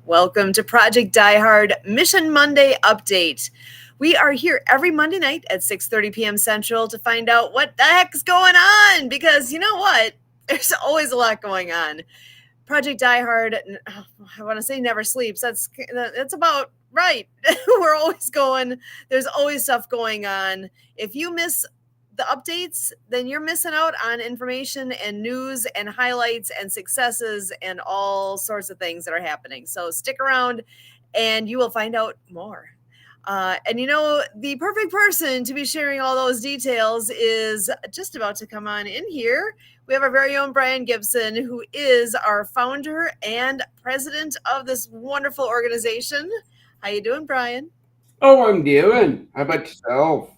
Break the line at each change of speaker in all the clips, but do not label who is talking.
Welcome to Project Die Hard Mission Monday Update. We are here every Monday night at 6:30 p.m. Central to find out what the heck's going on, because you know what? There's always a lot going on. Project Die Hard, I want to say never sleeps. That's about right. We're always going. There's always stuff going on. If you miss the updates, then you're missing out on information and news and highlights and successes and all sorts of things that are happening. So stick around and you will find out more. And you know, the perfect person to be sharing all those details is just about to come on in here. We have our very own Brian Gibson, who is our founder and president of this wonderful organization. How you doing, Brian?
Oh, I'm doing. How about yourself?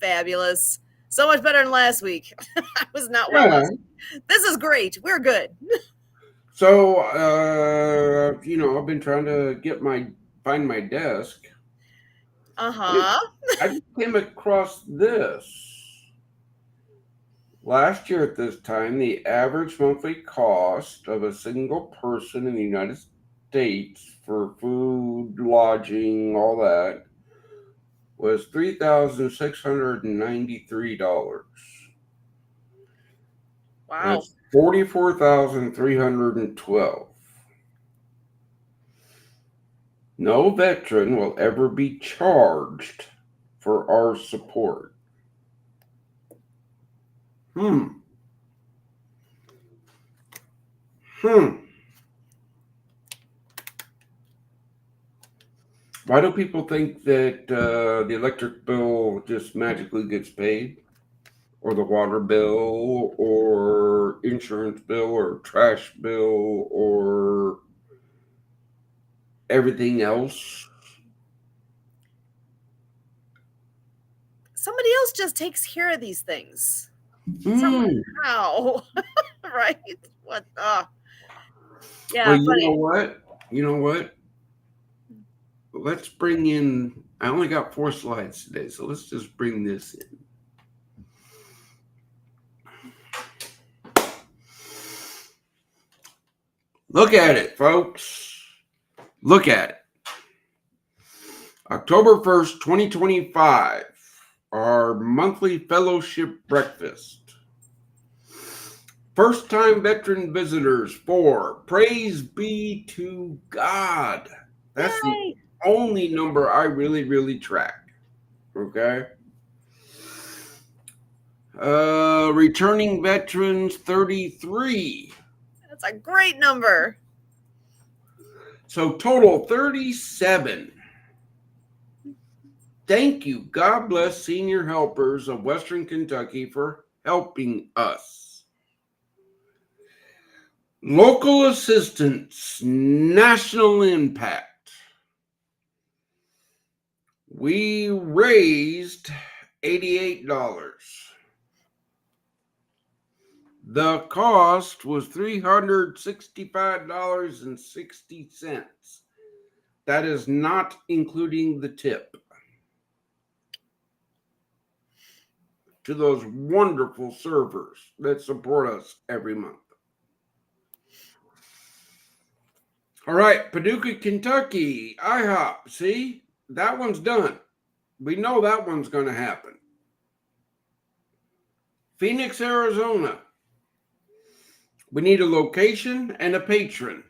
Fabulous. So much better than last week. I was not well
Yeah.
last week. This is great. We're good.
So, I've been trying to find my desk.
Uh-huh.
I just came across this. Last year at this time, the average monthly cost of a single person in the United States for food, lodging, all that was $3,693.
Wow.
That's 44,312. No veteran will ever be charged for our support. Hmm. Why do people think that the electric bill just magically gets paid? Or the water bill, or insurance bill, or trash bill, or everything else?
Somebody else just takes care of these things.
Hmm.
Somehow. Right? What? Yeah,
Well, you know
funny.
what? You know what? Let's bring in. I only got 4 slides today, so let's just bring this in. Look at it, folks. Look at it. October 1st, 2025, our monthly fellowship breakfast. First time veteran visitors, 4. Praise be to God. That's the
Yay.
only number I really track. Okay. Returning veterans, 33.
That's a great number.
So total 37. Thank you. God bless senior helpers of Western Kentucky for helping us. Local assistance, national impact. We raised $88. The cost was $365.60. That is not including the tip to those wonderful servers that support us every month. All right, Paducah, Kentucky, IHOP. See, that one's done. We know that one's going to happen. Phoenix, Arizona. We need a location and a patron.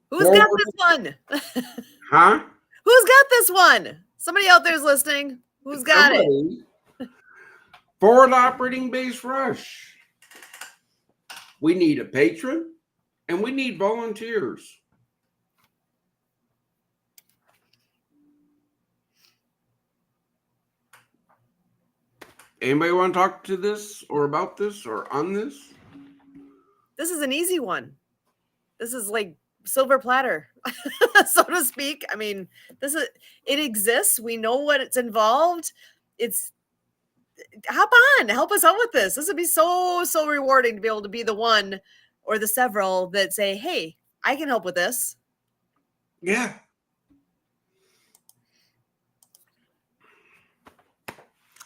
Who's got this one?
Huh?
Who's got this one? Somebody out there's listening. Who's got it?
Forward operating base rush. We need a patron and we need volunteers. Anybody want to talk to this or about this or on this?
This is an easy one. This is like silver platter, so to speak. I mean, it exists. We know what it's involved. It's hop on, help us out with this. This would be so rewarding to be able to be the one or the several that say, hey, I can help with this.
Yeah.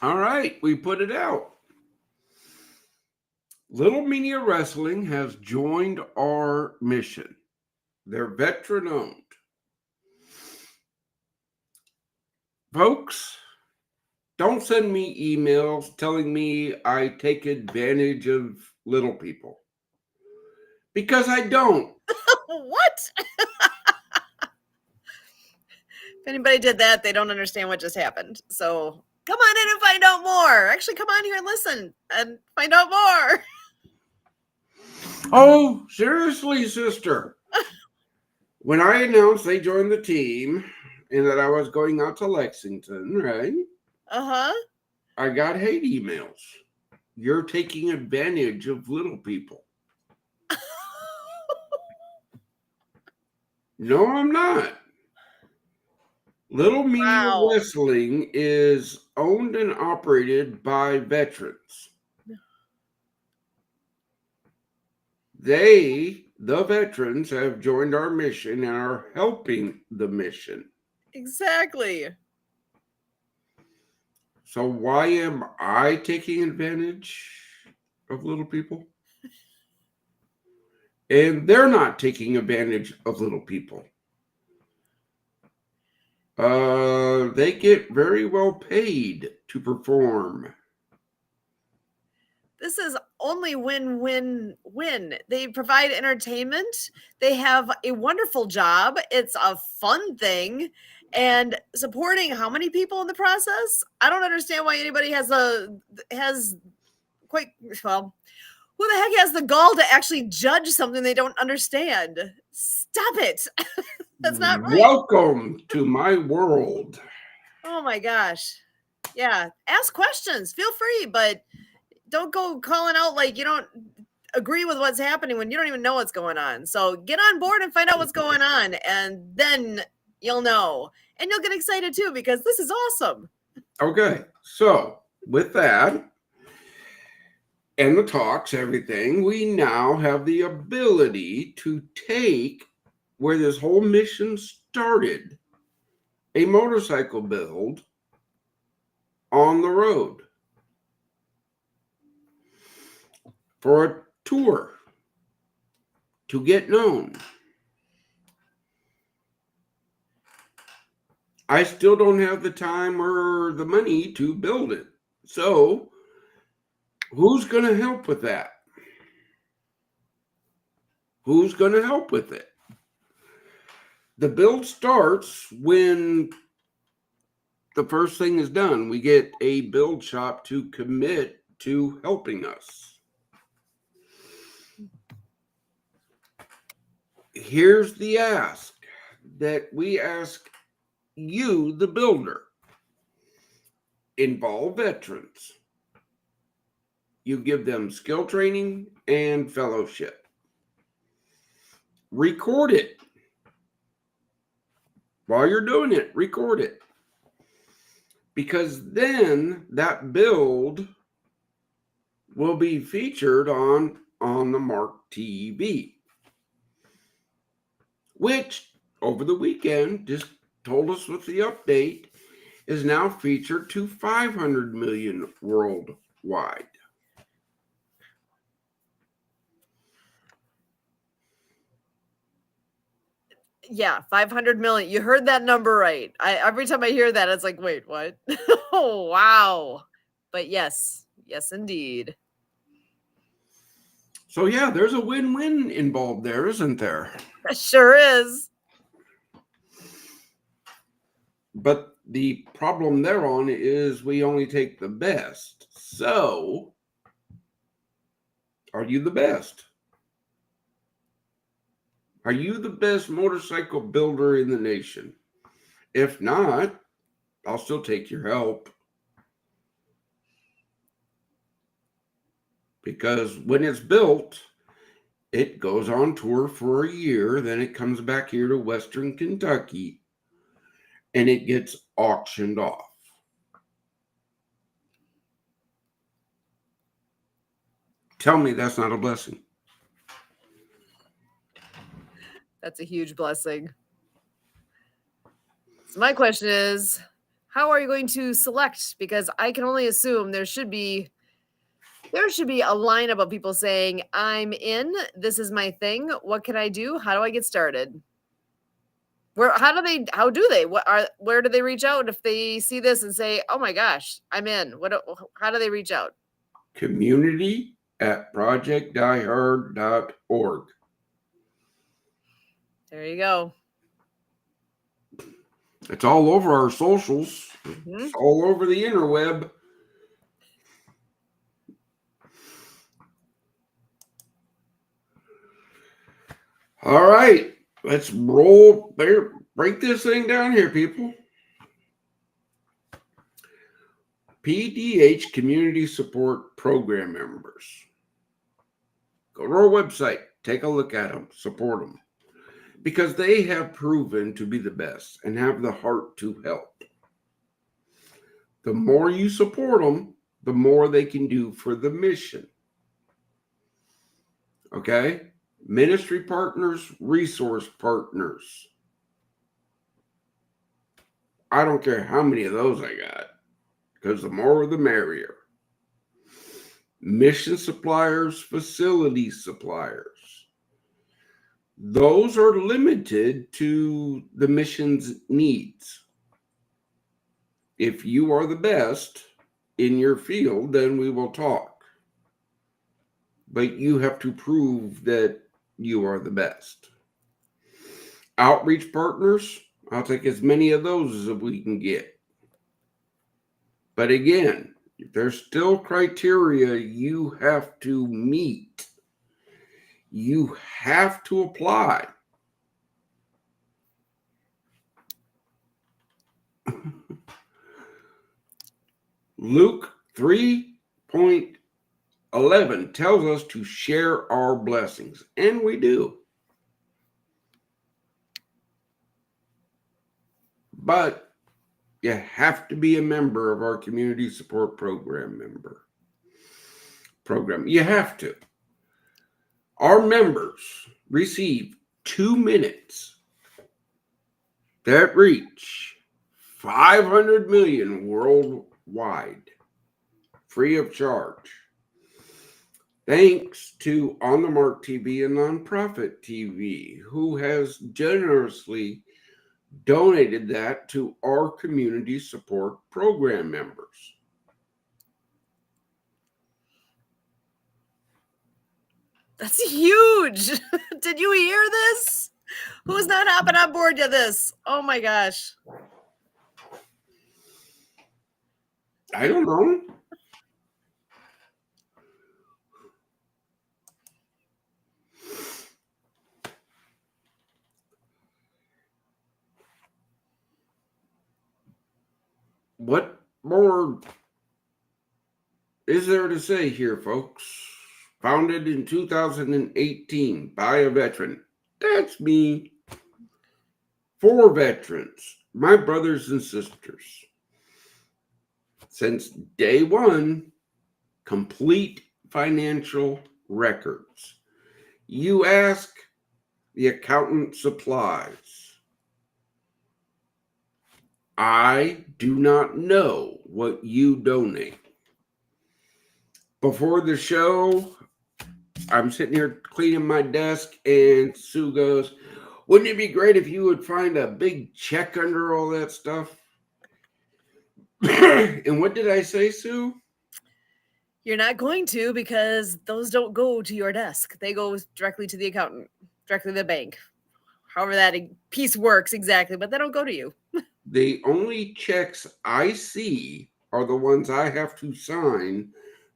All right, we put it out. Little Media Wrestling has joined our mission. They're veteran owned. Folks, don't send me emails telling me I take advantage of little people. Because I don't.
What? If anybody did that, they don't understand what just happened. So come on in and find out more. Actually, come on here and listen and find out more.
Oh, seriously, sister. When I announced they joined the team and that I was going out to Lexington, right?
Uh-huh.
I got hate emails. You're taking advantage of little people. No, I'm not. Little Media Wrestling is owned and operated by veterans. They, the veterans, have joined our mission and are helping the mission.
Exactly.
So why am I taking advantage of little people? And they're not taking advantage of little people. They get very well paid to perform.
This is only win-win-win. They provide entertainment. They have a wonderful job. It's a fun thing. And supporting how many people in the process? I don't understand why anybody has quite well. Who the heck has the gall to actually judge something they don't understand? Stop it. That's not right.
Welcome to my world.
Oh my gosh. Yeah. Ask questions. Feel free, but don't go calling out like you don't agree with what's happening when you don't even know what's going on. So get on board and find out what's going on, and then you'll know. And you'll get excited too, because this is awesome.
Okay, so with that and the talks, everything, we now have the ability to take where this whole mission started, a motorcycle build on the road for a tour to get known. I still don't have the time or the money to build it. So who's going to help with that? Who's going to help with it? The build starts when the first thing is done. We get a build shop to commit to helping us. Here's the ask that we ask you, the builder. Involve veterans. You give them skill training and fellowship. Record it. While you're doing it, record it. Because then that build will be featured on the Mark TV, which over the weekend just told us with the update is now featured to 500 million worldwide.
Yeah, 500 million. You heard that number right. Every time I hear that, it's like, wait, what? Oh, wow. But yes, indeed.
So yeah, there's a win-win involved there, isn't there?
Sure is.
But the problem thereon is we only take the best. So, are you the best? Are you the best motorcycle builder in the nation? If not, I'll still take your help. Because when it's built, it goes on tour for a year. Then it comes back here to Western Kentucky and it gets auctioned off. Tell me that's not a blessing.
That's a huge blessing. So my question is, how are you going to select? Because I can only assume there should be There should be a lineup of people saying, I'm in, this is my thing. What can I do? How do I get started? How do they where do they reach out if they see this and say, oh my gosh, I'm in? How do they reach out?
Community@projectdiehard.org.
There you go.
It's all over our socials.
Mm-hmm.
It's all over the interweb. All right, let's break this thing down here, people. PDH Community Support Program members. Go to our website, take a look at them, support them, because they have proven to be the best and have the heart to help. The more you support them, the more they can do for the mission. Okay? Ministry partners, resource partners. I don't care how many of those I got, because the more the merrier. Mission suppliers, facility suppliers. Those are limited to the mission's needs. If you are the best in your field, then we will talk. But you have to prove that you are the best. Outreach partners, I'll take as many of those as we can get. But again, if there's still criteria you have to meet, you have to apply. Luke 3:11 tells us to share our blessings, and we do. But you have to be a member of our community support program. You have to. Our members receive 2 minutes that reach 500 million worldwide, free of charge. Thanks to On the Mark TV and Nonprofit TV, who has generously donated that to our community support program members.
That's huge. Did you hear this? Who's not hopping on board to this? Oh my gosh.
I don't know. What more is there to say here, folks? Founded in 2018 by a veteran. That's me. For veterans, my brothers and sisters. Since day one, complete financial records. You ask, the accountant supplies. I do not know what you donate. Before the show, I'm sitting here cleaning my desk, and Sue goes, wouldn't it be great if you would find a big check under all that stuff? And what did I say, Sue?
You're not going to, because those don't go to your desk. They go directly to the accountant, directly to the bank. However that piece works exactly, but they don't go to you.
The only checks I see are the ones I have to sign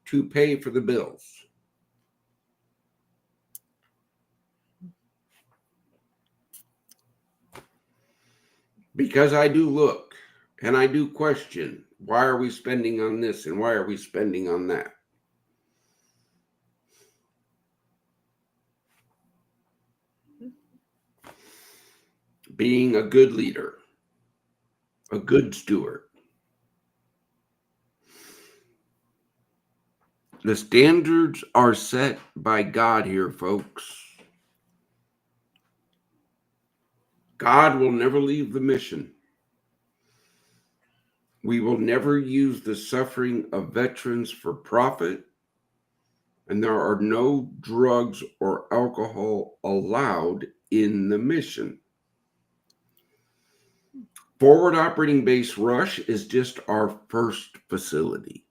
to pay for the bills. Because I do look and I do question, why are we spending on this and why are we spending on that? Being a good leader, a good steward. The standards are set by God here, folks. God will never leave the mission. We will never use the suffering of veterans for profit. and there are no drugs or alcohol allowed in the mission. Forward Operating Base Rush is just our first facility.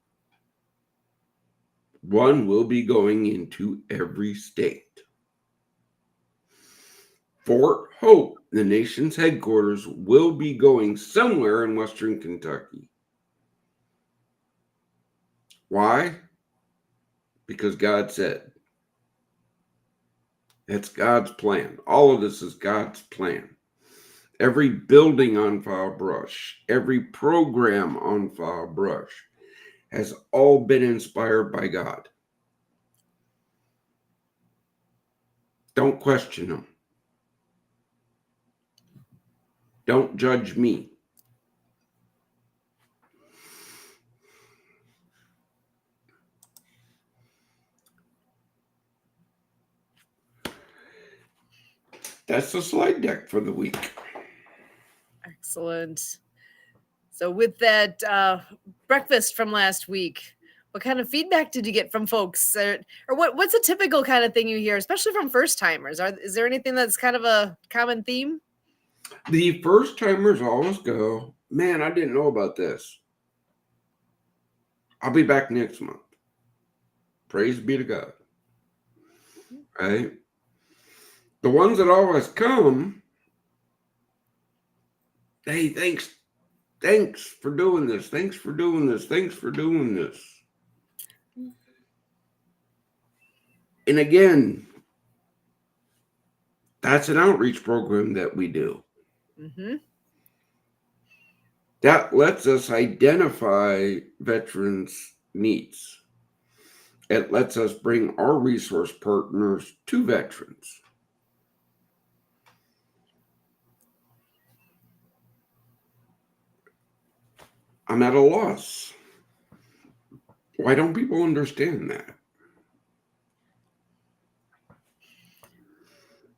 One will be going into every state. Fort Hope, the nation's headquarters, will be going somewhere in Western Kentucky. Why? Because God said. It's God's plan. All of this is God's plan. Every building on File Brush, every program on File Brush has all been inspired by God. Don't question them. Don't judge me. That's the slide deck for the week.
Excellent. So with that breakfast from last week, what kind of feedback did you get from folks? Or what's a typical kind of thing you hear, especially from first timers? Is there anything that's kind of a common theme?
The first timers always go, man, I didn't know about this. I'll be back next month. Praise be to God. Right? The ones that always come, hey, thanks for doing this. Thanks for doing this. Thanks for doing this. And again, that's an outreach program that we do.
Mm-hmm.
That lets us identify veterans' needs. It lets us bring our resource partners to veterans. I'm at a loss. Why don't people understand that?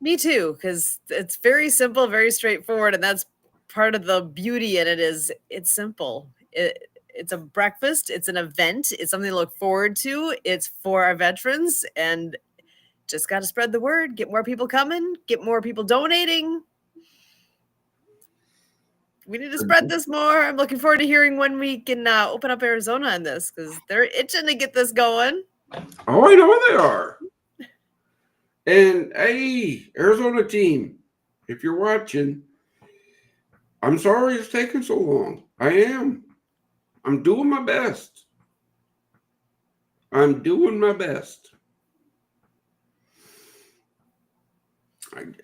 Me too, because it's very simple, very straightforward, and that's part of the beauty in it. Is it's simple. It's a breakfast. It's an event. It's something to look forward to. It's for our veterans, and just got to spread the word. Get more people coming. Get more people donating. We need to spread this more. I'm looking forward to hearing when we can open up Arizona on this, because they're itching to get this going.
Oh, I know they are. And hey, Arizona team, if you're watching, I'm sorry it's taking so long. I am. I'm doing my best. I'm doing my best.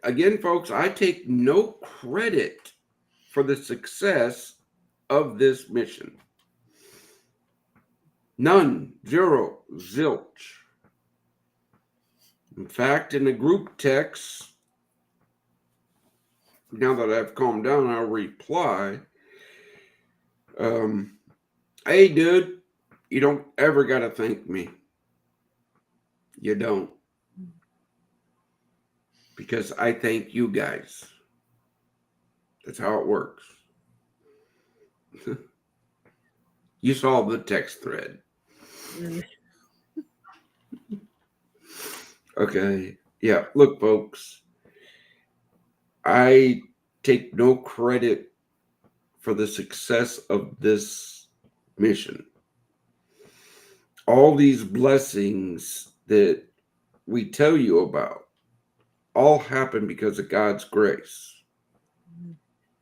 Again, folks, I take no credit for the success of this mission. None. Zero. Zilch. In fact, in the group text, now that I've calmed down, I'll reply. Hey, dude, you don't ever got to thank me. You don't. Because I thank you guys. That's how it works. You saw the text thread. Okay. Yeah. Look, folks, I take no credit for the success of this mission. All these blessings that we tell you about all happen because of God's grace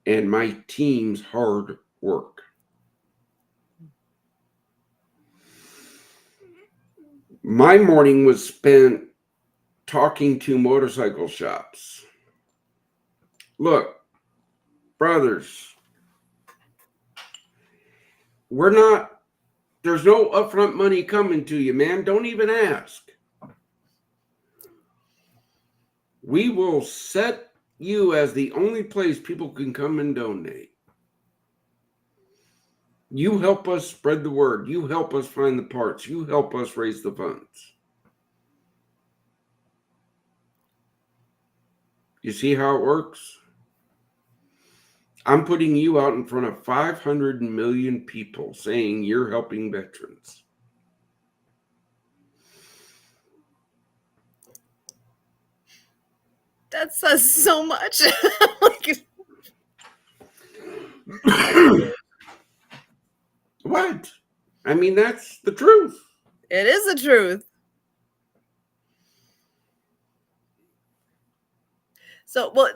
and my team's hard work. My morning was spent talking to motorcycle shops. Look, brothers, there's no upfront money coming to you, man. Don't even ask. We will set you as the only place people can come and donate. You help us spread the word. You help us find the parts. You help us raise the funds. You see how it works? I'm putting you out in front of 500 million people saying you're helping veterans.
That says so much. Like,
What? I mean, that's the truth.
it is the truth. So, well,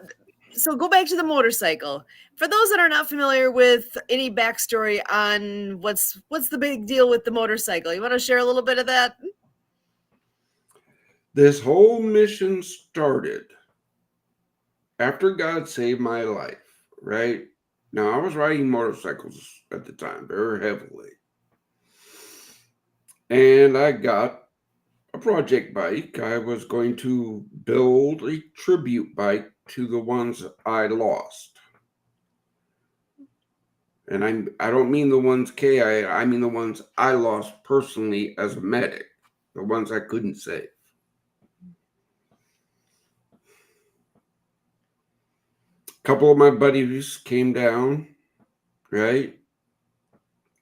so go back to the motorcycle. For those that are not familiar with any backstory on what's the big deal with the motorcycle, you want to share a little bit of that?
This whole mission started after God saved my life, right? Now, I was riding motorcycles at the time very heavily. And I got a project bike. I was going to build a tribute bike to the ones I lost. And I don't mean the ones I mean the ones I lost personally as a medic, the ones I couldn't save. A couple of my buddies came down, right?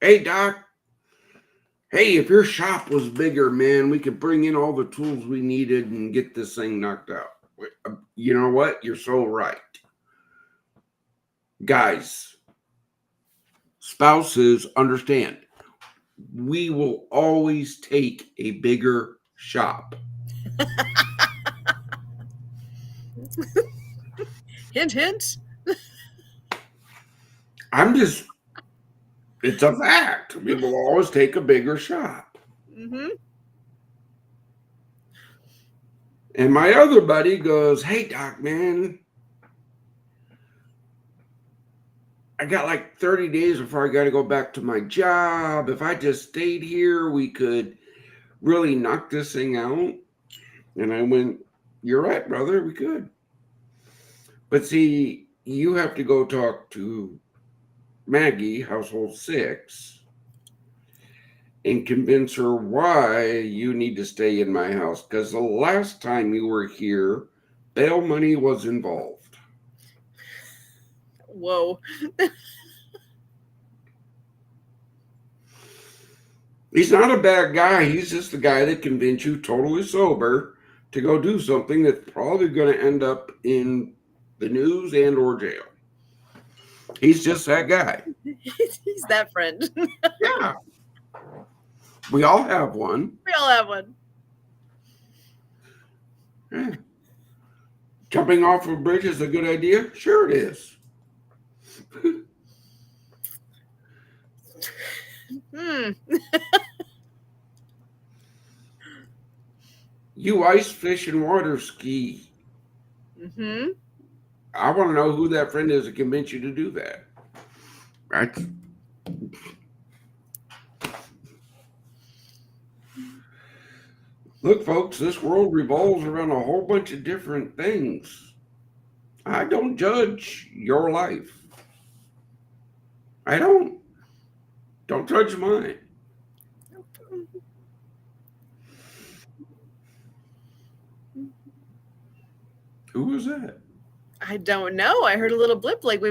Hey, Doc. Hey, if your shop was bigger, man, we could bring in all the tools we needed and get this thing knocked out. You know what? You're so right. Guys, spouses, understand. We will always take a bigger shop.
Hint, hint.
It's a fact. We will always take a bigger shop.
Mm-hmm.
And my other buddy goes, hey, Doc, man, I got like 30 days before I got to go back to my job. If I just stayed here, we could really knock this thing out. And I went, you're right, brother, we could. But see, you have to go talk to Maggie, household 6, and convince her why you need to stay in my house. Because the last time you were here, bail money was involved.
Whoa.
He's not a bad guy. He's just the guy that convinced you totally sober to go do something that's probably going to end up in the news and or jail. He's just that guy.
He's that friend.
Yeah. We all have one.
We all have one.
Yeah. Jumping off a bridge is a good idea? Sure it is. You ice fish and water ski.
Mm-hmm.
I want to know who that friend is that convinced you to do that. Right? Look, folks, this world revolves around a whole bunch of different things. I don't judge your life. I don't. Don't judge mine. Who was that?
I don't know. I heard a little blip like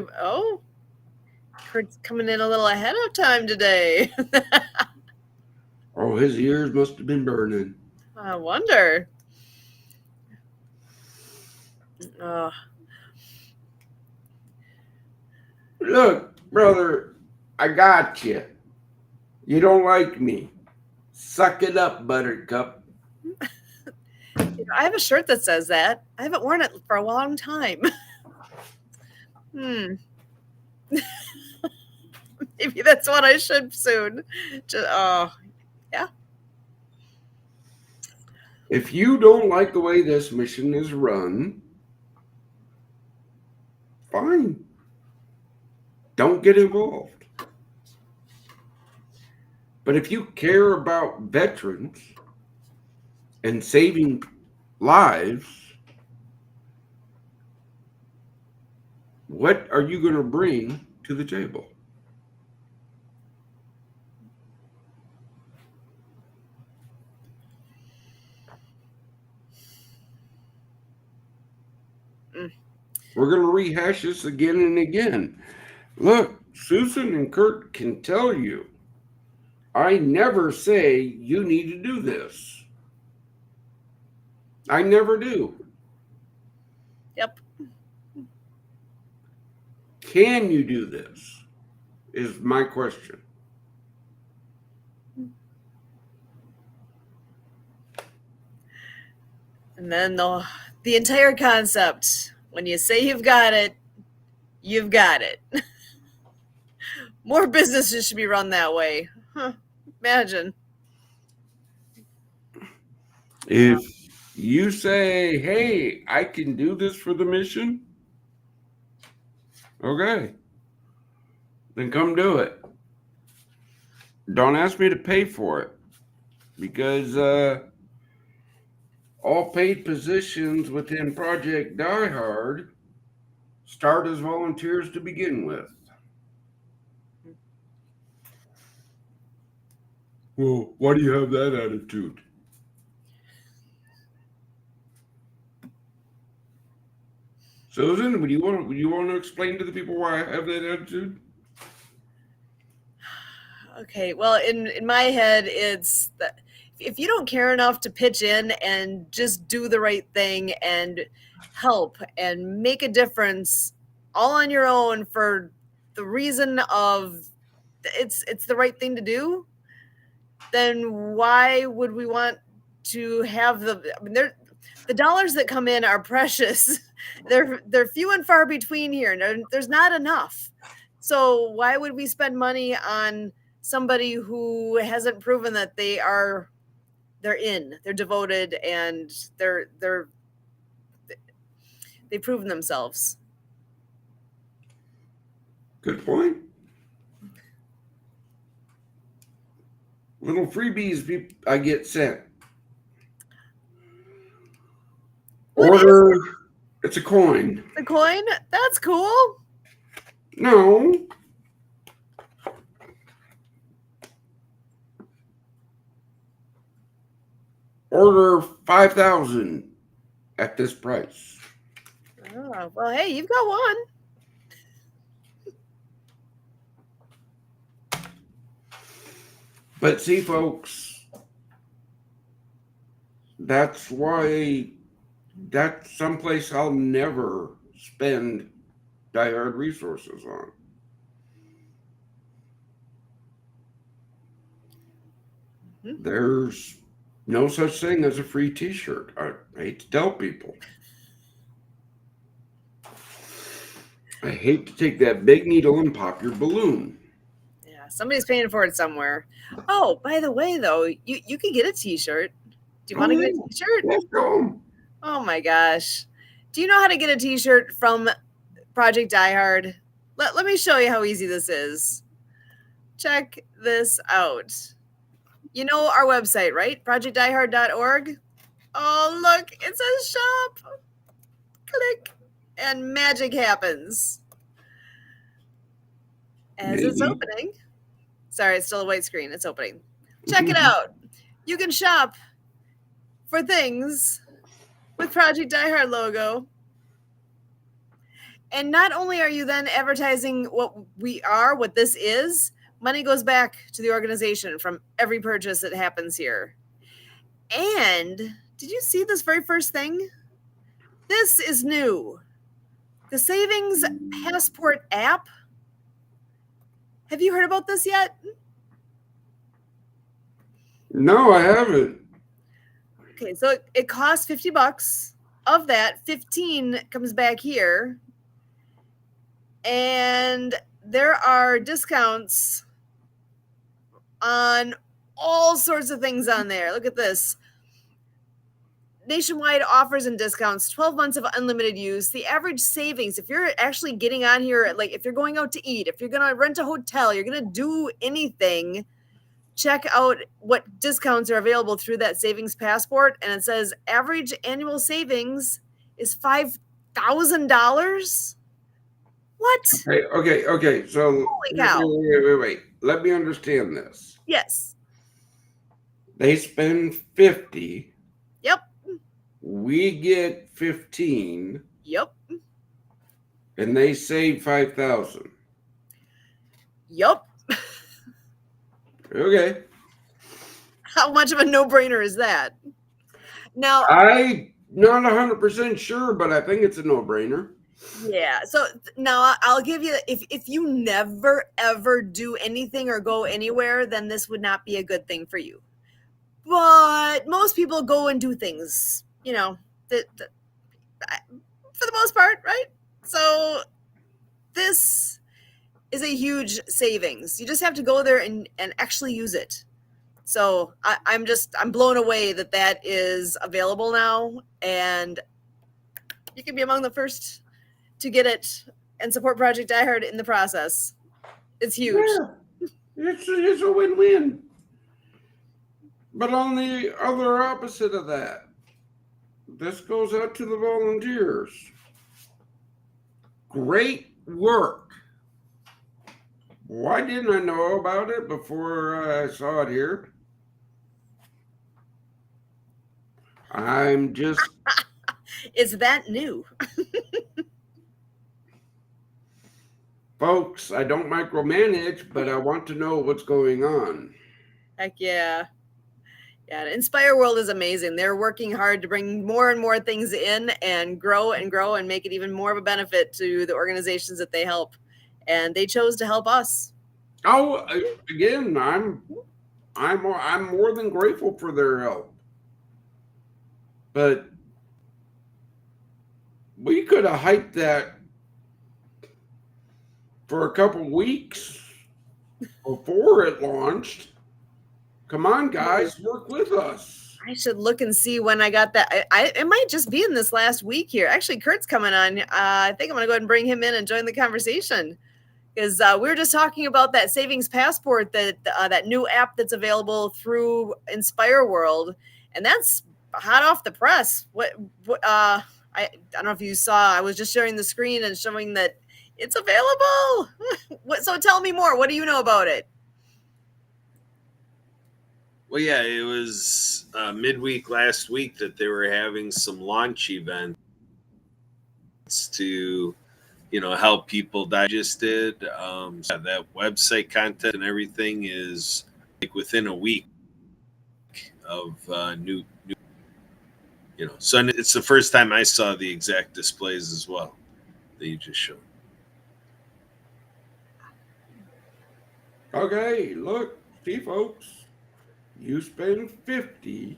Kurt's coming in a little ahead of time today.
Oh, his ears must have been burning.
I wonder.
Look, brother, I got you. You don't like me. Suck it up, Buttercup.
I have a shirt that says that. I haven't worn it for a long time. Maybe that's what I should soon. Yeah.
If you don't like the way this mission is run, fine. Don't get involved. But if you care about veterans and saving lives, what are you going to bring to the table? We're going to rehash this again and again. Look, Susan and Kurt can tell you, I never say you need to do this. I never do.
Yep.
Can you do this? Is my question.
And then the entire concept, when you say you've got it, you've got it. More businesses should be run that way. Huh. Imagine.
If you say, hey, I can do this for the mission, okay, then come do it. Don't ask me to pay for it because all paid positions within Project Die Hard start as volunteers to begin with. Well, why do you have that attitude? Susan, would you want to explain to the people why I have that attitude?
Okay, well, in my head, it's that if you don't care enough to pitch in and just do the right thing and help and make a difference all on your own for the reason of it's the right thing to do, then why would we want to have I mean, the dollars that come in are precious. They're few and far between here. There's not enough. So why would we spend money on somebody who hasn't proven that they're devoted, and they've proven themselves.
Good point. Little freebies I get sent. Order. It's a coin.
The coin? That's cool.
No. Order 5,000 at this price.
Oh, well, hey, you've got one.
But see, folks, that's someplace I'll never spend Die Hard resources on. Mm-hmm. There's no such thing as a free t-shirt. I hate to tell people. I hate to take that big needle and pop your balloon.
Yeah, somebody's paying for it somewhere. Oh, by the way, though, you can get a t-shirt. Do you want to get a t-shirt?
Let's go.
Oh my gosh. Do you know how to get a t-shirt from Project Die Hard? Let me show you how easy this is. Check this out. You know our website, right? projectdiehard.org. Oh, look, it says shop. Click, and magic happens. As it's opening. Sorry, it's still a white screen. It's opening. Check it out. You can shop for things with Project Die Hard logo. And not only are you then advertising what this is, money goes back to the organization from every purchase that happens here. And did you see this very first thing? This is new. The Savings Passport app. Have you heard about this yet?
No, I haven't.
Okay, so it costs $50. Of that, 15 comes back here. And there are discounts on all sorts of things on there. Look at this. Nationwide offers and discounts, 12 months of unlimited use. The average savings, if you're actually getting on here, like if you're going out to eat, if you're going to rent a hotel, you're going to do anything, check out what discounts are available through that savings passport. And it says average annual savings is $5,000. What?
Okay. So,
holy cow.
Wait. Let me understand this.
Yes.
They spend 50.
Yep.
We get 15.
Yep.
And they save 5,000.
Yep.
Okay.
How much of a no-brainer is that? Now,
I Not 100% sure, but I think it's a no-brainer.
Yeah. So now I'll give you, if you never ever do anything or go anywhere, then this would not be a good thing for you. But most people go and do things, that for the most part, right? So this is a huge savings. You just have to go there and actually use it. So I'm blown away that that is available now, and you can be among the first to get it and support Project I Heard in the process. It's huge.
Yeah, it's a win-win. But on the other opposite of that, this goes out to the volunteers. Great work. Why didn't I know about it before I saw it here? I'm just,
Is that new?
folks, I don't micromanage, but I want to know what's going on.
Heck yeah. Yeah, Inspire World is amazing. They're working hard to bring more and more things in and grow and make it even more of a benefit to the organizations that they help. And they chose to help us.
Oh, again, I'm more than grateful for their help. But we could have hyped that for a couple weeks before it launched. Come on, guys, work with us.
I should look and see when I got that. It might just be in this last week here. Actually, Kurt's coming on. I think I'm going to go ahead and bring him in and join the conversation, because we were just talking about that savings passport, that new app that's available through Inspire World, and that's hot off the press. I don't know if you saw. I was just sharing the screen and showing that it's available. So tell me more. What do you know about it?
Well, yeah, it was midweek last week that they were having some launch events to, help people digest it. So that website content and everything is like within a week of new. So it's the first time I saw the exact displays as well that you just showed.
Okay, look, see, folks, you spend 50,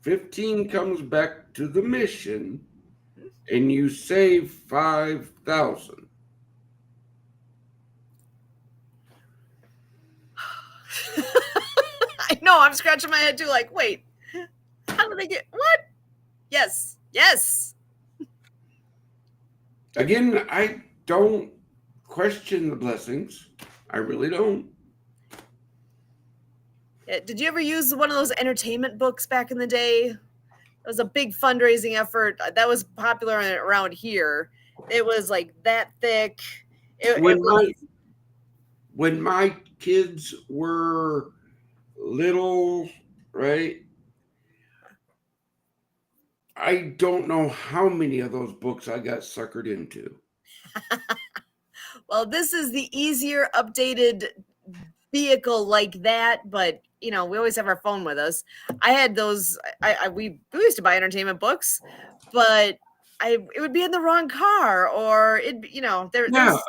15 comes back to the mission, and you save 5,000.
I know. I'm scratching my head too. Like, wait, how do they get what? Yes, yes.
Again, I don't question the blessings. I really don't.
Yeah, did you ever use one of those entertainment books back in the day? It was a big fundraising effort that was popular around here. It was like that thick.
When my kids were little, right? I don't know how many of those books I got suckered into.
Well, this is the easier, updated vehicle like that, but we always have our phone with us. I had those. We used to buy entertainment books, but it would be in the wrong car, or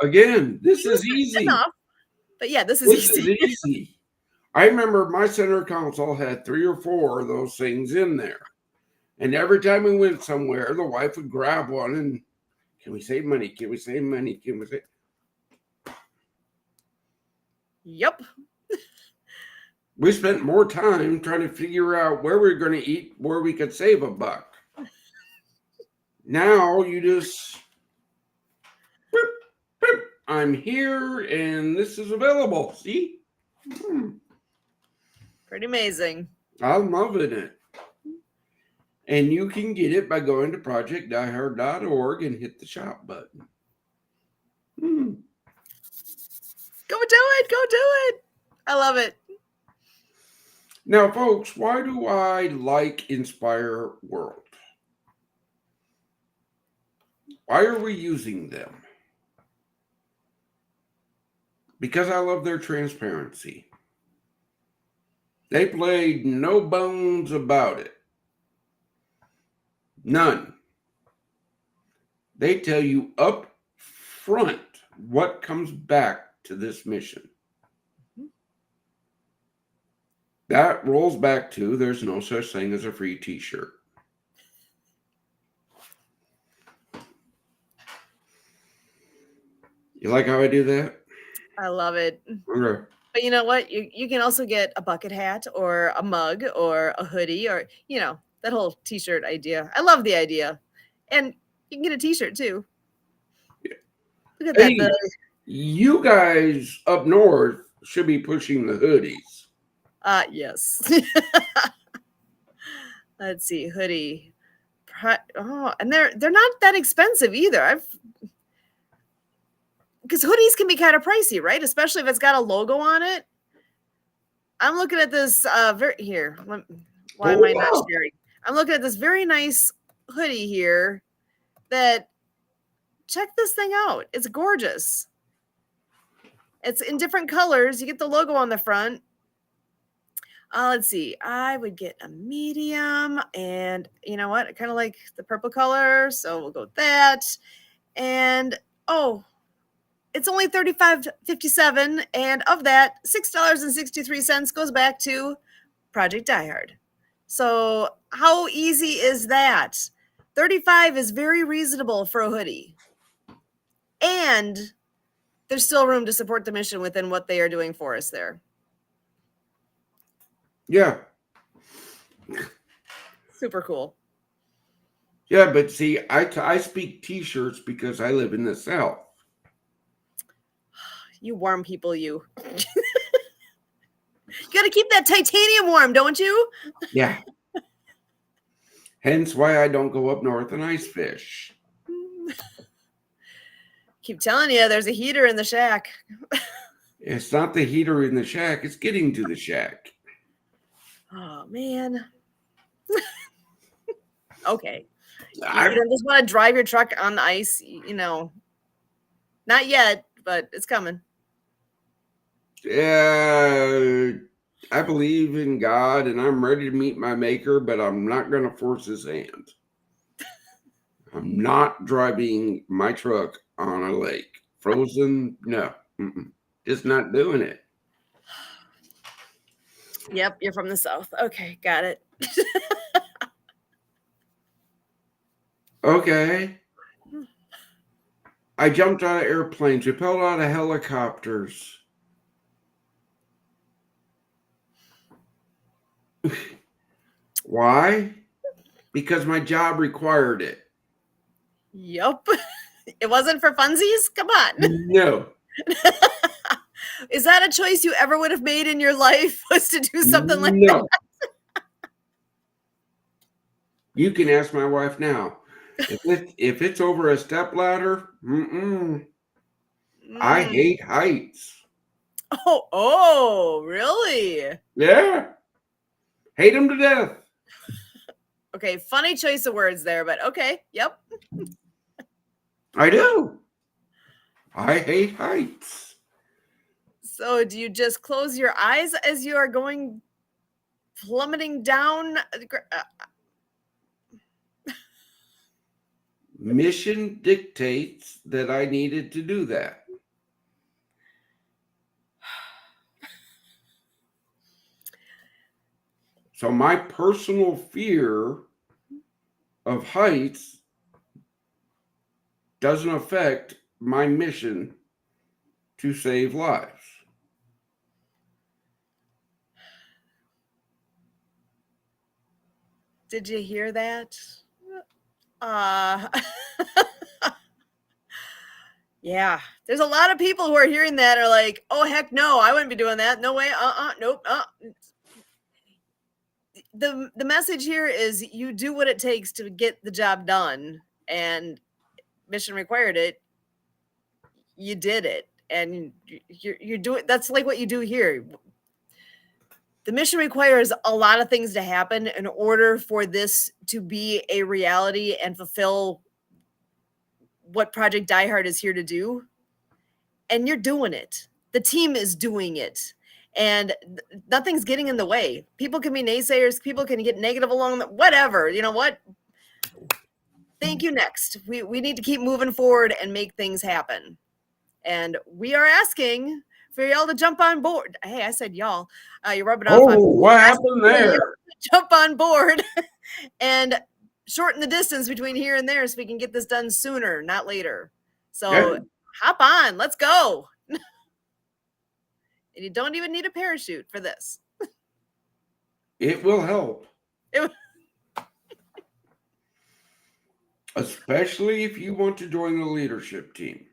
Again, this is easy.
Enough, but yeah, this is
easy. I remember my center console had 3 or 4 of those things in there. And every time we went somewhere, the wife would grab one and, can we save money? Can we save money? Can we save?
Yep.
We spent more time trying to figure out where we were going to eat, where we could save $1. Now you just, boop, boop, I'm here and this is available. See?
Pretty amazing.
I'm loving it. And you can get it by going to projectdiehard.org and hit the shop button.
Go do it. Go do it. I love it.
Now, folks, why do I like Inspire World? Why are we using them? Because I love their transparency. They played no bones about it. None. They tell you up front what comes back to this mission. That rolls back to there's no such thing as a free t-shirt. You like how I do that?
I love it.
Okay.
But you know what? You can also get a bucket hat or a mug or a hoodie or, that whole t-shirt idea. I love the idea. And you can get a t-shirt too.
Yeah.
Look at that.
Hey, you guys up north should be pushing the hoodies.
Yes. Let's see, hoodie. And they're not that expensive either. Because hoodies can be kind of pricey, right? Especially if it's got a logo on it. I'm looking at this here. Why am I not sharing? I'm looking at this very nice hoodie here that, check this thing out. It's gorgeous. It's in different colors. You get the logo on the front. Let's see. I would get a medium, and you know what? I kind of like the purple color, so we'll go with that. And it's only $35.57, and of that, $6.63 goes back to Project Die Hard. So how easy is that? $35 is very reasonable for a hoodie, and there's still room to support the mission within what they are doing for us there.
Yeah.
Super cool.
Yeah, but see, I speak t-shirts because I live in the South.
You warm people, you. You got to keep that titanium warm, don't you?
Yeah. Hence why I don't go up north and ice fish.
Keep telling you, there's a heater in the shack.
It's not the heater in the shack. It's getting to the shack.
Oh, man. Okay.
I
You don't just want to drive your truck on the ice, Not yet, but it's coming.
I believe in God and I'm ready to meet my maker, but I'm not going to force his hand. I'm not driving my truck on a lake. Frozen? No. Just not doing it.
Yep, you're from the South. Okay, got it.
Okay. I jumped out of airplanes, repelled out of helicopters. Why? Because my job required it.
Yep. It wasn't for funsies? Come on.
No.
Is that a choice you ever would have made in your life, was to do something like that?
You can ask my wife now. If it's over a stepladder, I hate heights.
Oh, really?
Yeah. Hate them to death.
Okay, funny choice of words there, but okay, yep.
I do. I hate heights.
So do you just close your eyes as you are going plummeting down?
Mission dictates that I needed to do that. So my personal fear of heights doesn't affect my mission to save lives.
Did you hear that? Yeah, there's a lot of people who are hearing that are like, oh, heck no, I wouldn't be doing that. No way. Nope. The message here is you do what it takes to get the job done, and mission required it. You did it, and you're doing. That's like what you do here. The mission requires a lot of things to happen in order for this to be a reality and fulfill what Project Die Hard is here to do. And you're doing it. The team is doing it. And nothing's getting in the way. People can be naysayers. People can get negative along the whatever. You know what? thank you next. We need to keep moving forward and make things happen. And we are asking for y'all to jump on board. Hey, I said y'all. You're rubbing off on me.
What happened there?
Jump on board and shorten the distance between here and there so we can get this done sooner, not later. So hop on. Let's go. And you don't even need a parachute for this.
It will help. Especially if you want to join the leadership team.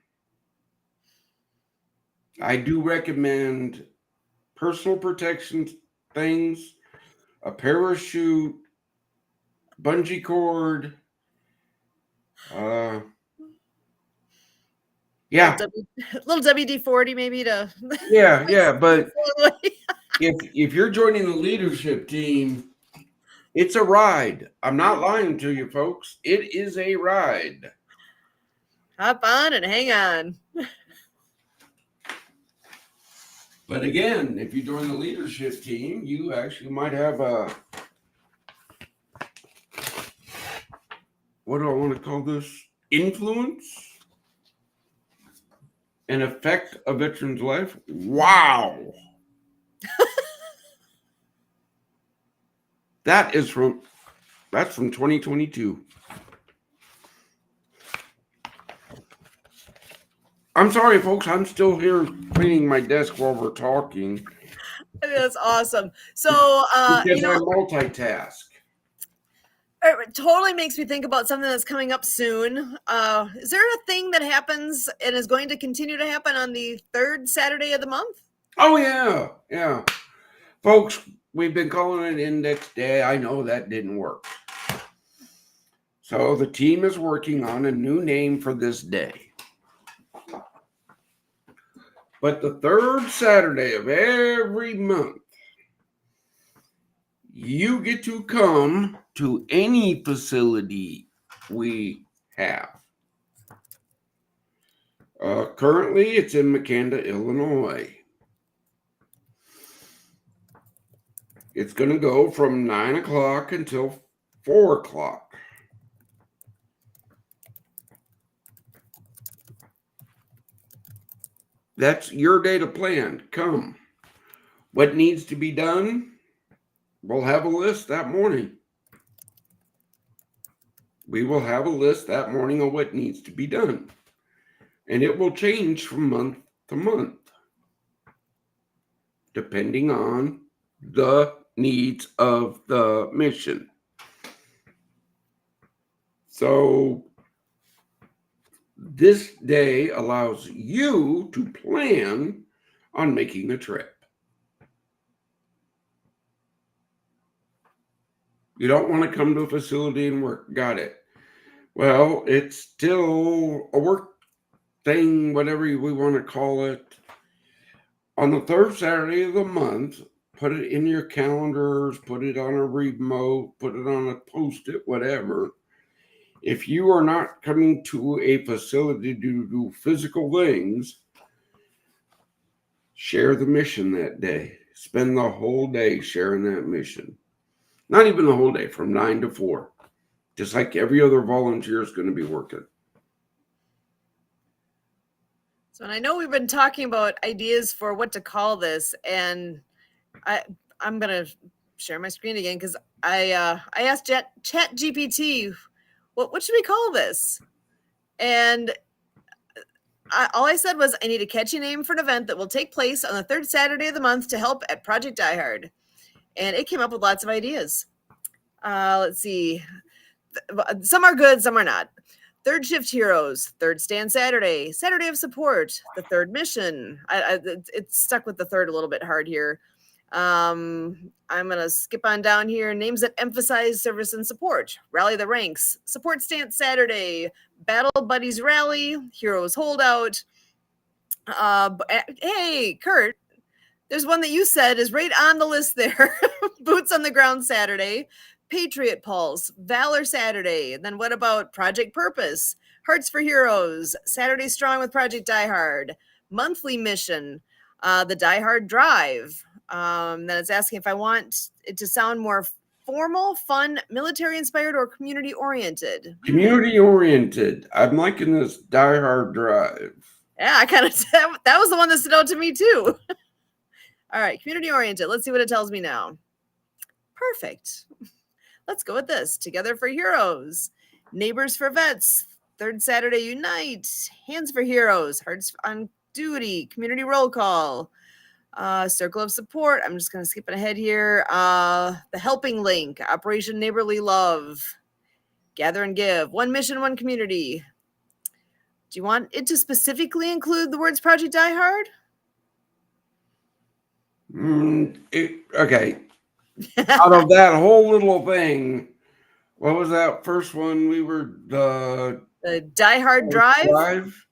I do recommend personal protection things, a parachute, bungee cord. Yeah.
Little WD-40 maybe to.
Yeah. But if you're joining the leadership team, it's a ride. I'm not lying to you, folks. It is a ride.
Hop on and hang on.
But again, if you join the leadership team, you actually might have a, what do I want to call this? Influence and affect a veteran's life. Wow. That's from 2022. I'm sorry, folks. I'm still here cleaning my desk while we're talking.
That's awesome. So,
because I multitask.
It totally makes me think about something that's coming up soon. Is there a thing that happens and is going to continue to happen on the third Saturday of the month?
Oh, yeah. Folks, we've been calling it Index Day. I know that didn't work. So the team is working on a new name for this day. But the third Saturday of every month, you get to come to any facility we have. Currently, it's in Makanda, Illinois. It's going to go from 9 o'clock until 4 o'clock. That's your day to plan. Come. What needs to be done? We'll have a list that morning. We will have a list that morning of what needs to be done. And it will change from month to month, depending on the needs of the mission. So this day allows you to plan on making the trip. You don't want to come to a facility and work. Got it. Well, it's still a work thing, whatever we want to call it. On the third Saturday of the month, put it in your calendars, put it on a remote, put it on a post-it, whatever. If you are not coming to a facility to do physical things, share the mission that day. Spend the whole day sharing that mission. Not even the whole day, from 9 to 4. Just like every other volunteer is going to be working.
So, and I know we've been talking about ideas for what to call this, and I'm going to share my screen again because I asked ChatGPT, what should we call this? And all I said was, I need a catchy name for an event that will take place on the third Saturday of the month to help at Project Die Hard. And it came up with lots of ideas. Let's see. Some are good, some are not. Third Shift Heroes, Third Stand Saturday, Saturday of Support, the Third Mission. It's stuck with the third a little bit hard here. I'm going to skip on down here. Names that emphasize service and support. Rally the Ranks, Support Stance Saturday, Battle Buddies Rally, Heroes Holdout. Hey, Kurt, there's one that you said is right on the list there. Boots on the Ground Saturday, Patriot Pulse, Valor Saturday. And then what about Project Purpose, Hearts for Heroes, Saturday Strong with Project Die Hard, Monthly Mission, the Die Hard Drive. Then it's asking if I want it to sound more formal, fun, military-inspired, or community-oriented?
Community oriented. I'm liking this Die Hard Drive.
Yeah, I kind of that was the one that stood out to me too. All right, community-oriented. Let's see what it tells me now. Perfect. Let's go with this. Together for Heroes, Neighbors for Vets, Third Saturday Unite, Hands for Heroes, Hearts on Duty, Community Roll Call, Circle of Support. I'm just going to skip ahead here. The Helping Link, Operation Neighborly Love, Gather and Give, One Mission, One Community. Do you want it to specifically include the words Project Die Hard?
Okay. Out of that whole little thing, what was that first one? We were
The Die Hard Drive?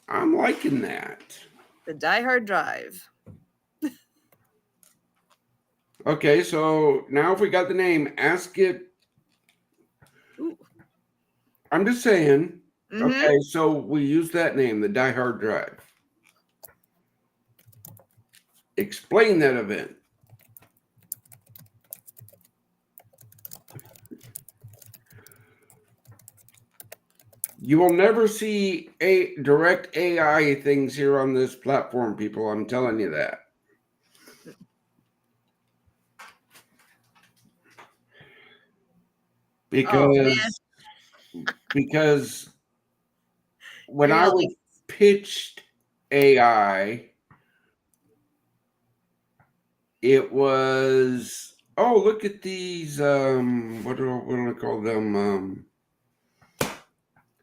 I'm liking that.
The Die Hard Drive.
Okay, so now if we got the name, ask it.
Ooh.
I'm just saying.
Mm-hmm.
Okay, so we use that name, the Die Hard Drive. Explain that event. You will never see a direct AI things here on this platform, people. I'm telling you that. Because when I was pitched AI, it was, oh, look at these, what do I call them?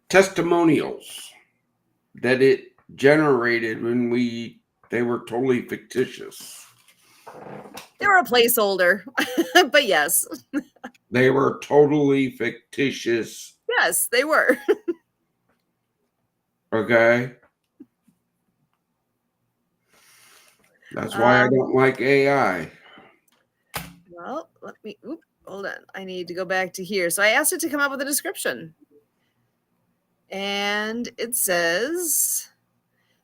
Testimonials that it generated when they were totally fictitious.
They were a placeholder, but yes.
They were totally fictitious.
Yes, they were.
Okay. That's why I don't like AI.
Well, hold on. I need to go back to here. So I asked it to come up with a description. And it says,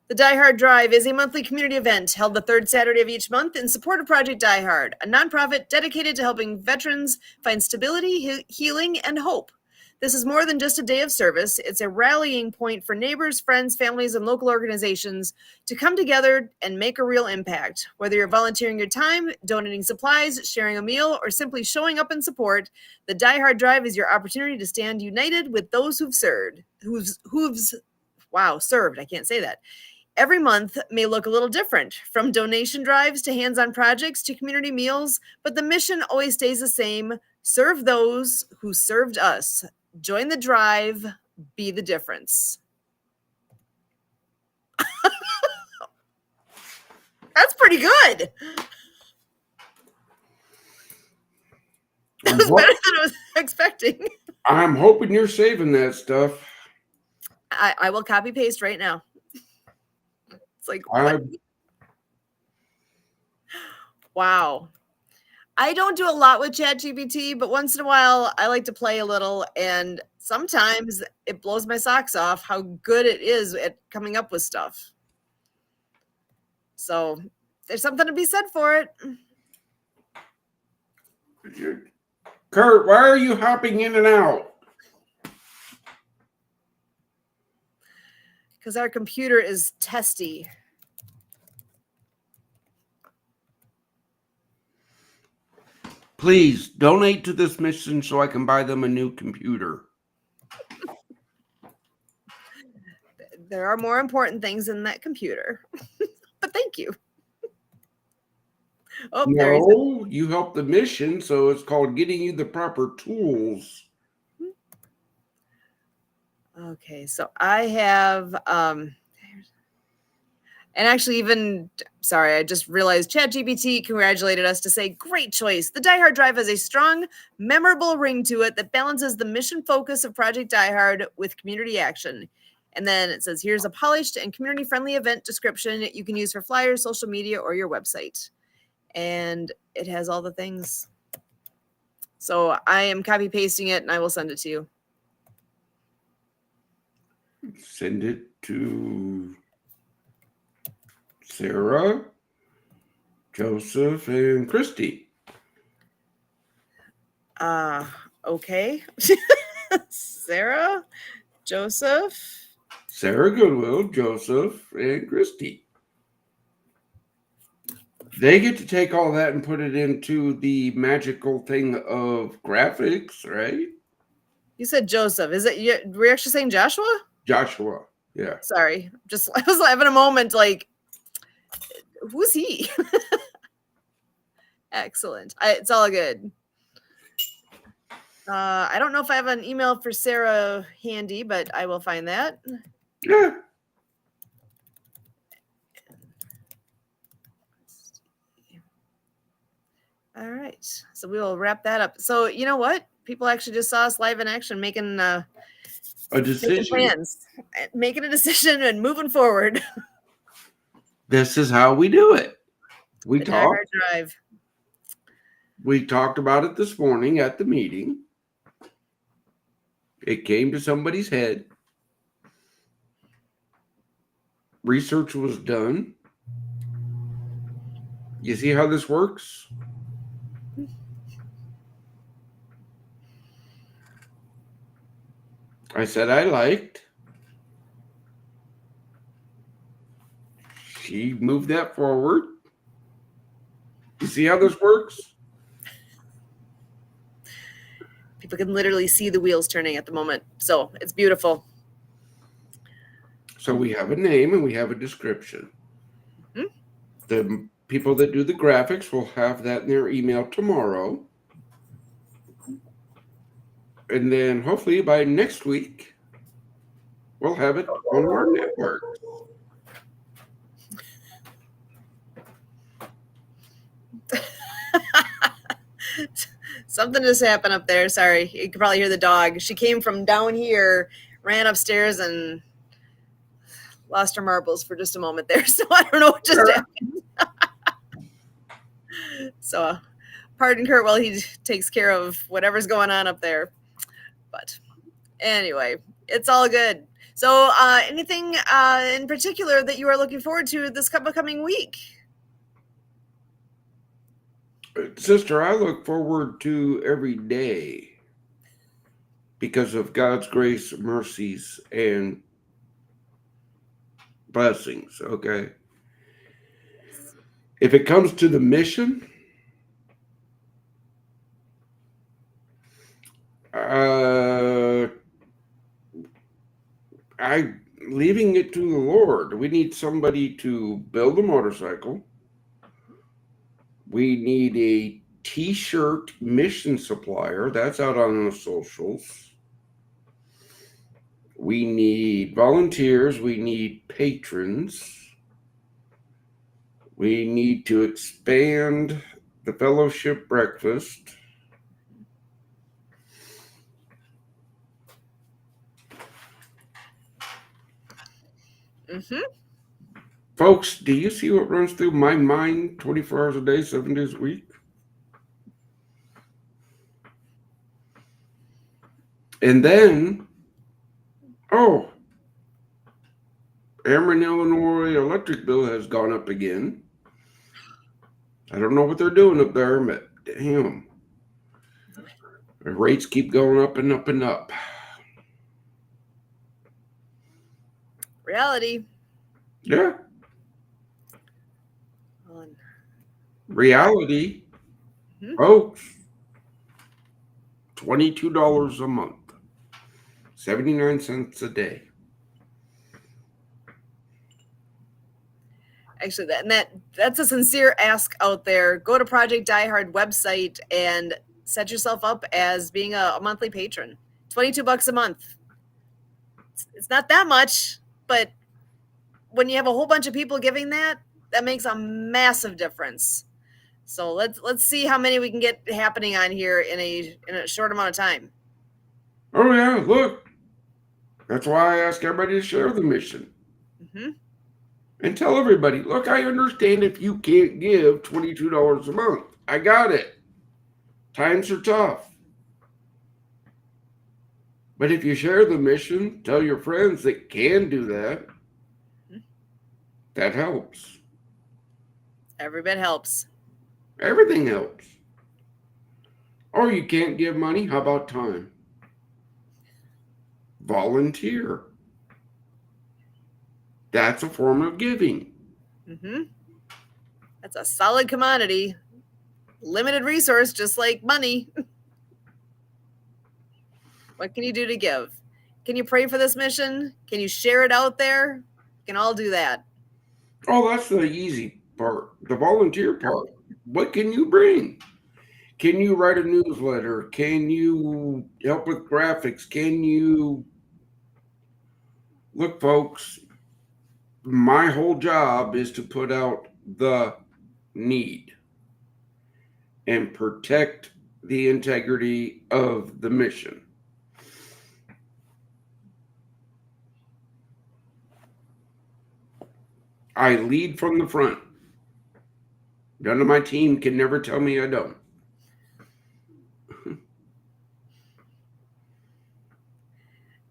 the Die Hard Drive is a monthly community event held the third Saturday of each month in support of Project Die Hard, a nonprofit dedicated to helping veterans find stability, healing, and hope. This is more than just a day of service. It's a rallying point for neighbors, friends, families, and local organizations to come together and make a real impact. Whether you're volunteering your time, donating supplies, sharing a meal, or simply showing up in support, the Die Hard Drive is your opportunity to stand united with those who've served. Served. I can't say that. Every month may look a little different, from donation drives to hands-on projects to community meals, but the mission always stays the same: serve those who served us. Join the drive, be the difference. That's pretty good. That was better than I was expecting.
I'm hoping you're saving that stuff.
I will copy paste right now. It's like, what? Wow. I don't do a lot with ChatGPT, but once in a while I like to play a little, and sometimes it blows my socks off how good it is at coming up with stuff. So there's something to be said for it.
Kurt, why are you hopping in and out?
Because our computer is testy.
Please donate to this mission so I can buy them a new computer.
There are more important things than that computer. But thank you.
Oh, no, you help the mission, so it's called getting you the proper tools.
Okay, so I have, and actually I just realized ChatGPT congratulated us to say, great choice. The Die Hard Drive has a strong, memorable ring to it that balances the mission focus of Project Die Hard with community action. And then it says, here's a polished and community-friendly event description you can use for flyers, social media, or your website. And it has all the things. So I am copy pasting it and I will send it to you.
Send it to Sarah. Joseph and Christy.
Okay. Sarah, Joseph.
Sarah Goodwill, Joseph, and Christy. They get to take all that and put it into the magical thing of graphics, right?
You said Joseph. Is it? We're actually saying Joshua?
Joshua. Yeah.
Sorry. I was having a moment like, who's he? Excellent. It's all good. I don't know if I have an email for Sarah handy, but I will find that.
Yeah.
All right. So we will wrap that up. So you know what? People actually just saw us live in action making
A decision.
plans, making a decision and moving forward.
This is how we do it. We
The Die
talked.
Hard Drive.
We talked about it this morning at the meeting. It came to somebody's head. Research was done. You see how this works? I said I liked. She moved that forward. You see how this works?
People can literally see the wheels turning at the moment. So it's beautiful.
So we have a name and we have a description.
Mhm.
The people that do the graphics will have that in their email tomorrow. And then hopefully by next week, we'll have it on our network.
Something just happened up there. Sorry. You can probably hear the dog. She came from down here, ran upstairs, and lost her marbles for just a moment there. So I don't know what just happened. So pardon Kurt while he takes care of whatever's going on up there. But anyway, it's all good. So anything in particular that you are looking forward to this upcoming week?
Sister, I look forward to every day because of God's grace, mercies, and blessings, okay? If it comes to the mission, I'm leaving it to the Lord. We need somebody to build a motorcycle. We need a t-shirt mission supplier. That's out on the socials. We need volunteers. We need patrons. We need to expand the fellowship breakfast.
Mm-hmm.
Folks, do you see what runs through my mind 24 hours a day, 7 days a week? And then, Ameren, Illinois electric bill has gone up again. I don't know what they're doing up there, but damn. The rates keep going up and up and up.
Reality.
Yeah. Reality, folks, $22 a month, 79 cents a day.
Actually, that's a sincere ask out there. Go to Project Die Hard website and set yourself up as being a monthly patron. $22 a month. It's not that much, but when you have a whole bunch of people giving that makes a massive difference. So let's see how many we can get happening on here in a short amount of time.
Oh yeah, look. That's why I ask everybody to share the mission.
Mm-hmm.
And tell everybody, look, I understand if you can't give $22 a month. I got it. Times are tough. But if you share the mission, tell your friends that can do that. That helps.
Every bit helps.
Everything helps. Or you can't give money? How about time? Volunteer. That's a form of giving.
Mm-hmm. That's a solid commodity. Limited resource, just like money. What can you do to give? Can you pray for this mission? Can you share it out there? We can all do that.
Oh, that's the easy part. The volunteer part. What can you bring? Can you write a newsletter? Can you help with graphics? Can you look, folks? My whole job is to put out the need and protect the integrity of the mission. I lead from the front. None of my team can never tell me I don't.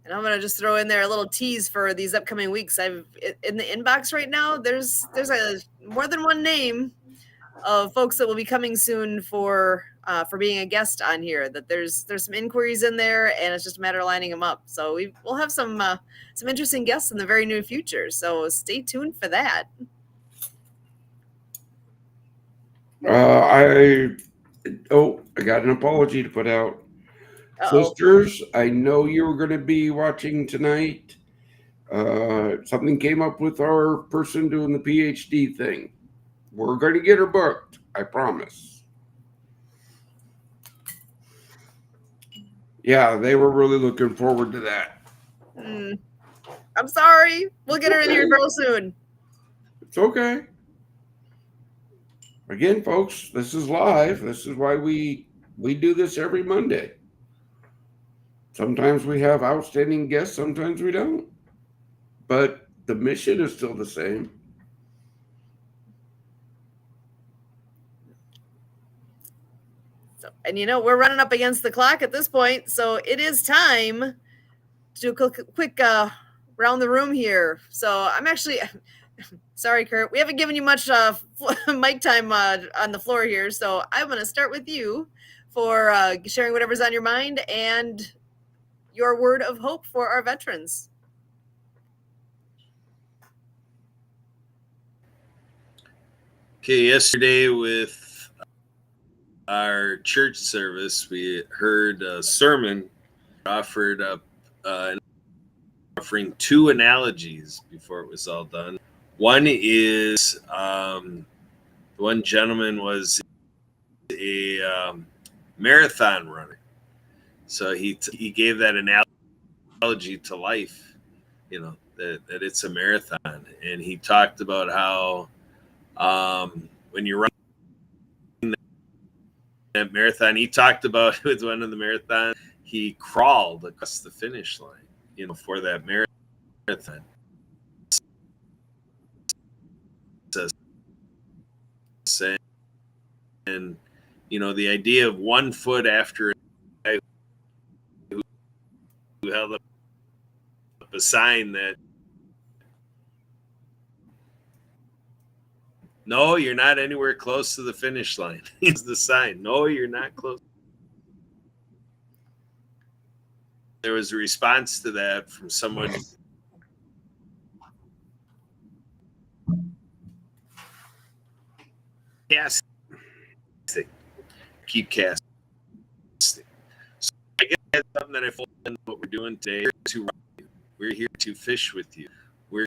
And I'm gonna just throw in there a little tease for these upcoming weeks. I've in the inbox right now. There's a more than one name of folks that will be coming soon for being a guest on here. That there's some inquiries in there, and it's just a matter of lining them up. So we'll have some interesting guests in the very near future. So stay tuned for that.
I got an apology to put out.
Uh-oh.
Sisters, I know you were going to be watching tonight. Something came up with our person doing the PhD thing. We're going to get her booked, I promise. Yeah, they were really looking forward to that.
I'm sorry. We'll get her in here real soon.
It's okay. Again, folks, this is live. This is why we do this every Monday. Sometimes we have outstanding guests, sometimes we don't. But the mission is still the same.
So, and we're running up against the clock at this point, so it is time to do a quick round the room here. So I'm actually sorry, Kurt. We haven't given you much mic time on the floor here, so I'm going to start with you for sharing whatever's on your mind and your word of hope for our veterans.
Okay, yesterday with our church service, we heard a sermon offered up offering two analogies before it was all done. One is one gentleman was a marathon runner, so he gave that analogy to life, that it's a marathon, and he talked about how when you're running that marathon, he talked about with one of the marathons, he crawled across the finish line, for that marathon. And the idea of 1 foot after a guy who held up a sign that, no, you're not anywhere close to the finish line. Here's the sign. No, you're not close. There was a response to that from someone. Casting. Keep casting. So I guess that's something that I fold into what we're doing today. We're here to fish with you. We're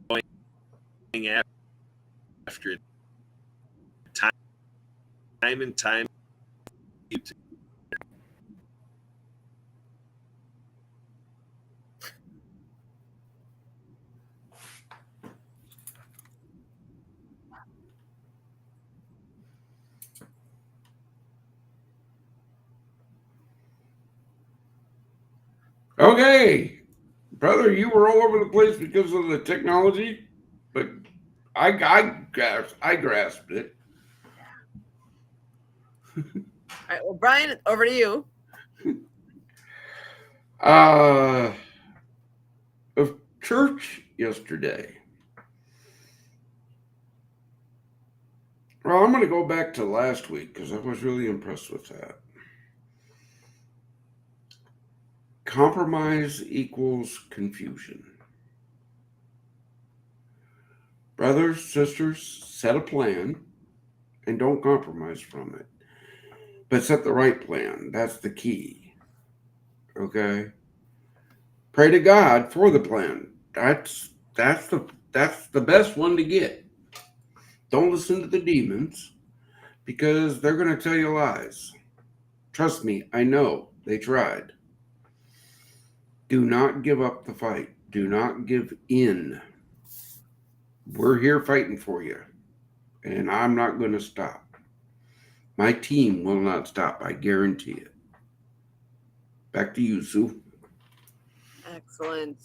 going after it time and time.
Okay, brother, you were all over the place because of the technology, but I grasped it.
All right, well, Brian, over to you.
church yesterday. Well, I'm going to go back to last week because I was really impressed with that. Compromise equals confusion. Brothers, sisters, set a plan and don't compromise from it. But set the right plan. That's the key. Okay? Pray to God for the plan. That's the best one to get. Don't listen to the demons because they're going to tell you lies. Trust me, I know. They tried. Do not give up the fight. Do not give in. We're here fighting for you. And I'm not going to stop. My team will not stop. I guarantee it. Back to you, Sue.
Excellent.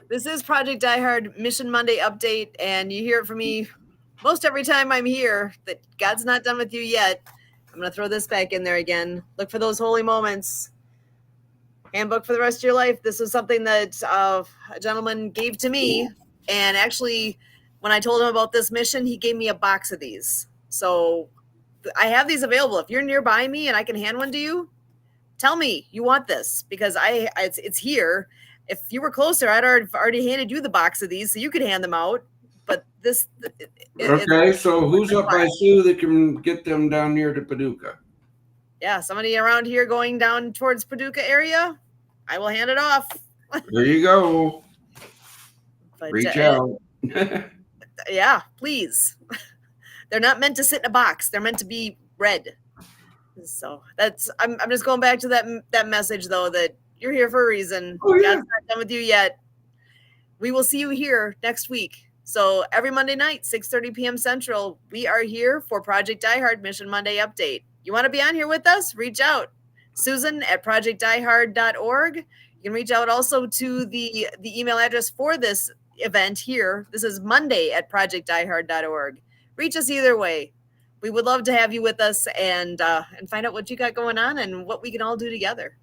This is Project Die Hard Mission Monday update, and you hear it from me most every time I'm here that God's not done with you yet. I'm going to throw this back in there again. Look for those holy moments. Handbook for the rest of your life. This was something that a gentleman gave to me, and actually, when I told him about this mission, he gave me a box of these. So I have these available. If you're nearby me and I can hand one to you, tell me you want this because it's here. If you were closer, I'd already handed you the box of these so you could hand them out. But this.
Okay, so who's up by Sue that can get them down near to Paducah?
Yeah, somebody around here going down towards Paducah area, I will hand it off.
There you go.
But,
reach out.
Yeah, please. They're not meant to sit in a box. They're meant to be read. So I'm just going back to that message though, that you're here for a reason.
Oh, yeah.
God's not done with you yet. We will see you here next week. So every Monday night, 6:30 p.m. Central, we are here for Project Die Hard Mission Monday update. You want to be on here with us? Reach out. Susan at projectdiehard.org. You can reach out also to the email address for this event here. This is Monday at projectdiehard.org. Reach us either way. We would love to have you with us and find out what you got going on and what we can all do together.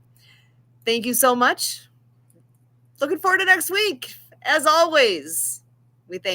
Thank you so much. Looking forward to next week. As always, we thank